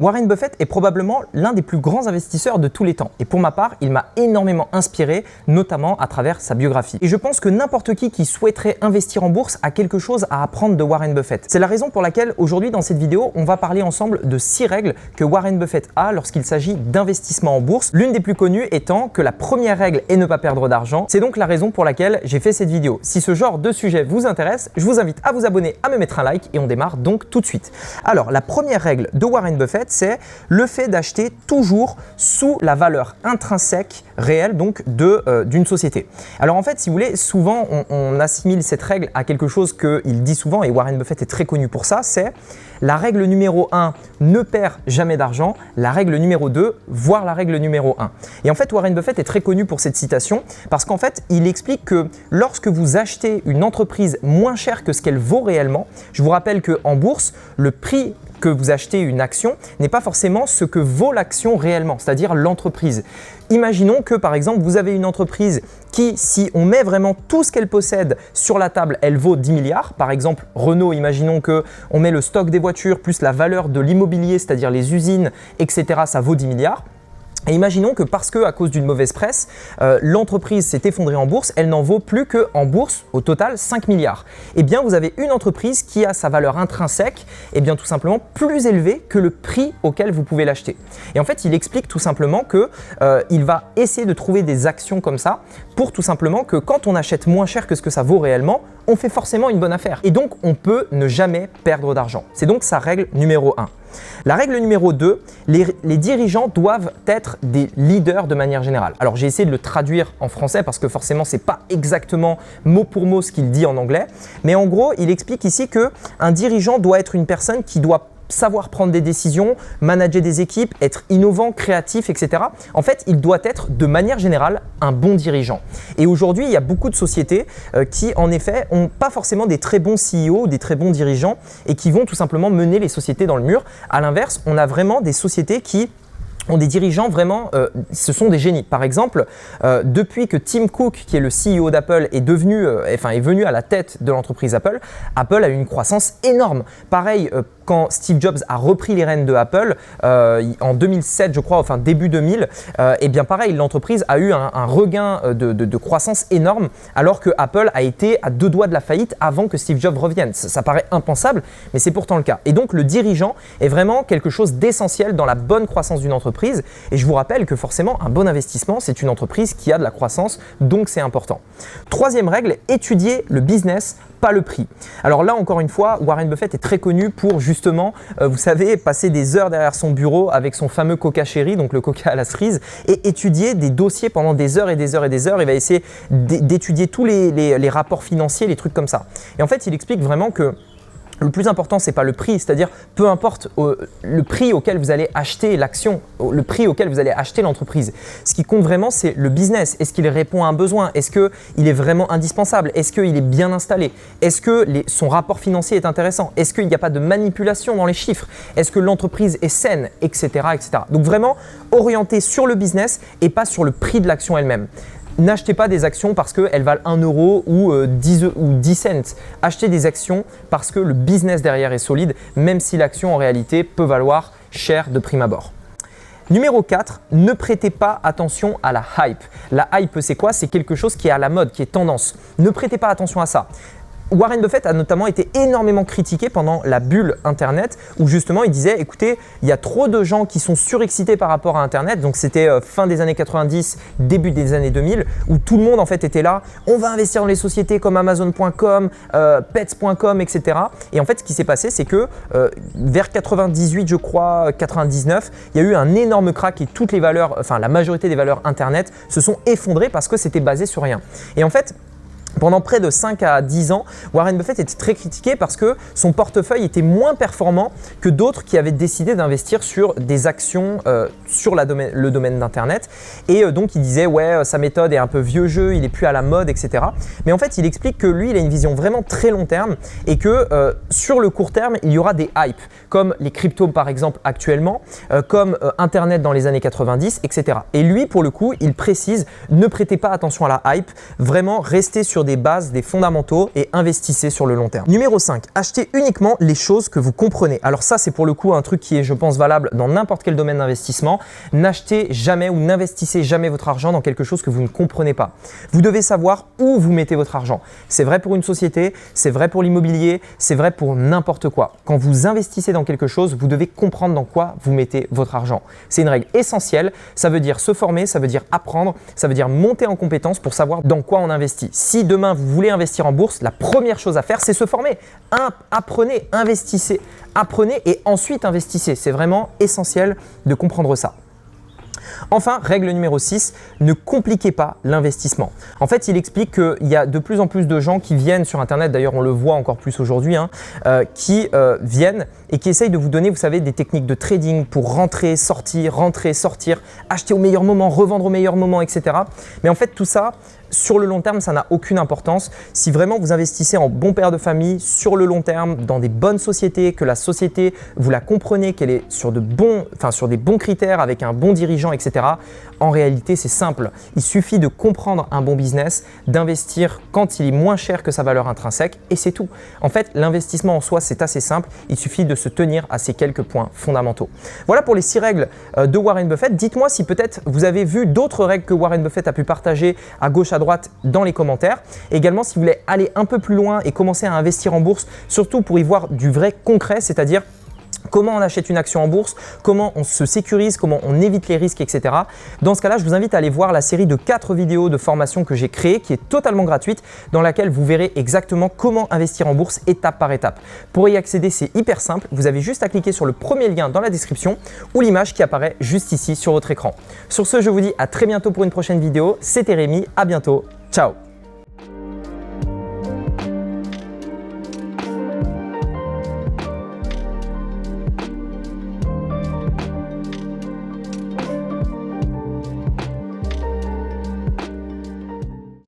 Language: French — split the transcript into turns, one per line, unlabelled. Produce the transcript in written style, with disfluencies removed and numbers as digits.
Warren Buffett est probablement l'un des plus grands investisseurs de tous les temps. Et pour ma part, il m'a énormément inspiré, notamment à travers sa biographie. Et je pense que n'importe qui souhaiterait investir en bourse a quelque chose à apprendre de Warren Buffett. C'est la raison pour laquelle aujourd'hui dans cette vidéo, on va parler ensemble de 6 règles que Warren Buffett a lorsqu'il s'agit d'investissement en bourse. L'une des plus connues étant que la première règle est ne pas perdre d'argent. C'est donc la raison pour laquelle j'ai fait cette vidéo. Si ce genre de sujet vous intéresse, je vous invite à vous abonner, à me mettre un like et on démarre donc tout de suite. Alors, la première règle de Warren Buffett, c'est le fait d'acheter toujours sous la valeur intrinsèque réelle donc d'une société. Alors en fait, si vous voulez, souvent on assimile cette règle à quelque chose qu'il dit souvent, et Warren Buffett est très connu pour ça, c'est la règle numéro 1, ne perds jamais d'argent, la règle numéro 2, voire la règle numéro 1. Et en fait, Warren Buffett est très connu pour cette citation parce qu'en fait, il explique que lorsque vous achetez une entreprise moins chère que ce qu'elle vaut réellement, je vous rappelle qu'en bourse, le prix que vous achetez une action n'est pas forcément ce que vaut l'action réellement, c'est-à-dire l'entreprise. Imaginons que par exemple, vous avez une entreprise qui, si on met vraiment tout ce qu'elle possède sur la table, elle vaut 10 milliards. Par exemple, Renault, imaginons qu'on met le stock des voitures plus la valeur de l'immobilier, c'est-à-dire les usines, etc. Ça vaut 10 milliards. Et imaginons que parce qu'à cause d'une mauvaise presse, l'entreprise s'est effondrée en bourse, elle n'en vaut plus qu'en bourse au total 5 milliards. Eh bien, vous avez une entreprise qui a sa valeur intrinsèque, eh bien, tout simplement plus élevée que le prix auquel vous pouvez l'acheter. Et en fait, il explique tout simplement qu'il va essayer de trouver des actions comme ça pour tout simplement que quand on achète moins cher que ce que ça vaut réellement, on fait forcément une bonne affaire. Et donc, on peut ne jamais perdre d'argent. C'est donc sa règle numéro 1. La règle numéro 2, les dirigeants doivent être des leaders de manière générale. Alors j'ai essayé de le traduire en français parce que forcément c'est pas exactement mot pour mot ce qu'il dit en anglais, mais en gros il explique ici qu'un dirigeant doit être une personne qui doit savoir prendre des décisions, manager des équipes, être innovant, créatif, etc. En fait, il doit être de manière générale un bon dirigeant. Et aujourd'hui, il y a beaucoup de sociétés qui, en effet, n'ont pas forcément des très bons CEO, des très bons dirigeants et qui vont tout simplement mener les sociétés dans le mur. À l'inverse, on a vraiment des sociétés qui ont des dirigeants vraiment, ce sont des génies. Par exemple, depuis que Tim Cook, qui est le CEO d'Apple, est venu à la tête de l'entreprise Apple, Apple a eu une croissance énorme. Pareil, quand Steve Jobs a repris les rênes de Apple en 2007, je crois, enfin début 2000, et bien pareil, l'entreprise a eu un regain de croissance énorme alors que Apple a été à 2 doigts de la faillite avant que Steve Jobs revienne. Ça paraît impensable, mais c'est pourtant le cas. Et donc le dirigeant est vraiment quelque chose d'essentiel dans la bonne croissance d'une entreprise. Et je vous rappelle que forcément, un bon investissement, c'est une entreprise qui a de la croissance, donc c'est important. Troisième règle, étudier le business, pas le prix. Alors là, encore une fois, Warren Buffett est très connu pour justement, vous savez, passer des heures derrière son bureau avec son fameux Coca Cherry, donc le Coca à la cerise, et étudier des dossiers pendant des heures et des heures et des heures. Il va essayer d'étudier tous les rapports financiers, les trucs comme ça. Et en fait, il explique vraiment que le plus important, c'est pas le prix, c'est-à-dire peu importe le prix auquel vous allez acheter l'action, le prix auquel vous allez acheter l'entreprise. Ce qui compte vraiment, c'est le business. Est-ce qu'il répond à un besoin? Est-ce qu'il est vraiment indispensable? Est-ce qu'il est bien installé? Est-ce que son rapport financier est intéressant? Est-ce qu'il n'y a pas de manipulation dans les chiffres? Est-ce que l'entreprise est saine, etc., etc. Donc vraiment orienté sur le business et pas sur le prix de l'action elle-même. N'achetez pas des actions parce qu'elles valent 1 euro ou 10 cents. Achetez des actions parce que le business derrière est solide, même si l'action en réalité peut valoir cher de prime abord. Numéro 4, ne prêtez pas attention à la hype. La hype, c'est quoi? C'est quelque chose qui est à la mode, qui est tendance. Ne prêtez pas attention à ça. Warren Buffett a notamment été énormément critiqué pendant la bulle Internet où justement il disait écoutez, il y a trop de gens qui sont surexcités par rapport à Internet. Donc c'était fin des années 90, début des années 2000 où tout le monde en fait était là. On va investir dans les sociétés comme Amazon.com, Pets.com, etc. Et en fait ce qui s'est passé c'est que vers 98 je crois, 99, il y a eu un énorme crack et toutes les valeurs, enfin la majorité des valeurs Internet se sont effondrées parce que c'était basé sur rien. Et en fait, pendant près de 5 à 10 ans, Warren Buffett était très critiqué parce que son portefeuille était moins performant que d'autres qui avaient décidé d'investir sur des actions sur le domaine d'Internet. Et donc, il disait « ouais, sa méthode est un peu vieux jeu, il n'est plus à la mode, etc. » Mais en fait, il explique que lui, il a une vision vraiment très long terme et que sur le court terme, il y aura des hypes comme les cryptos par exemple actuellement, comme Internet dans les années 90, etc. Et lui, pour le coup, il précise « ne prêtez pas attention à la hype, vraiment restez sur sur des bases, des fondamentaux et investissez sur le long terme. Numéro 5, achetez uniquement les choses que vous comprenez. Alors ça, c'est pour le coup un truc qui est, je pense, valable dans n'importe quel domaine d'investissement. N'achetez jamais ou n'investissez jamais votre argent dans quelque chose que vous ne comprenez pas. Vous devez savoir où vous mettez votre argent. C'est vrai pour une société, c'est vrai pour l'immobilier, c'est vrai pour n'importe quoi. Quand vous investissez dans quelque chose, vous devez comprendre dans quoi vous mettez votre argent. C'est une règle essentielle. Ça veut dire se former, ça veut dire apprendre, ça veut dire monter en compétence pour savoir dans quoi on investit. Si demain vous voulez investir en bourse, la première chose à faire, c'est se former. Apprenez, investissez, apprenez et ensuite investissez. C'est vraiment essentiel de comprendre ça. Enfin, règle numéro 6, ne compliquez pas l'investissement. En fait, il explique qu'il y a de plus en plus de gens qui viennent sur Internet, d'ailleurs on le voit encore plus aujourd'hui, qui viennent et qui essayent de vous donner, vous savez, des techniques de trading pour rentrer, sortir, acheter au meilleur moment, revendre au meilleur moment, etc. Mais en fait, tout ça, sur le long terme, ça n'a aucune importance. Si vraiment vous investissez en bon père de famille, sur le long terme, dans des bonnes sociétés, que la société, vous la comprenez, qu'elle est sur des bons critères, avec un bon dirigeant, etc. En réalité, c'est simple. Il suffit de comprendre un bon business, d'investir quand il est moins cher que sa valeur intrinsèque et c'est tout. En fait, l'investissement en soi, c'est assez simple. Il suffit de se tenir à ces quelques points fondamentaux. Voilà pour les 6 règles de Warren Buffett. Dites-moi si peut-être vous avez vu d'autres règles que Warren Buffett a pu partager à gauche, à droite dans les commentaires. Également, si vous voulez aller un peu plus loin et commencer à investir en bourse, surtout pour y voir du vrai concret, c'est-à-dire comment on achète une action en bourse, comment on se sécurise, comment on évite les risques, etc. Dans ce cas-là, je vous invite à aller voir la série de 4 vidéos de formation que j'ai créée qui est totalement gratuite dans laquelle vous verrez exactement comment investir en bourse étape par étape. Pour y accéder, c'est hyper simple. Vous avez juste à cliquer sur le premier lien dans la description ou l'image qui apparaît juste ici sur votre écran. Sur ce, je vous dis à très bientôt pour une prochaine vidéo. C'était Rémi, à bientôt. Ciao!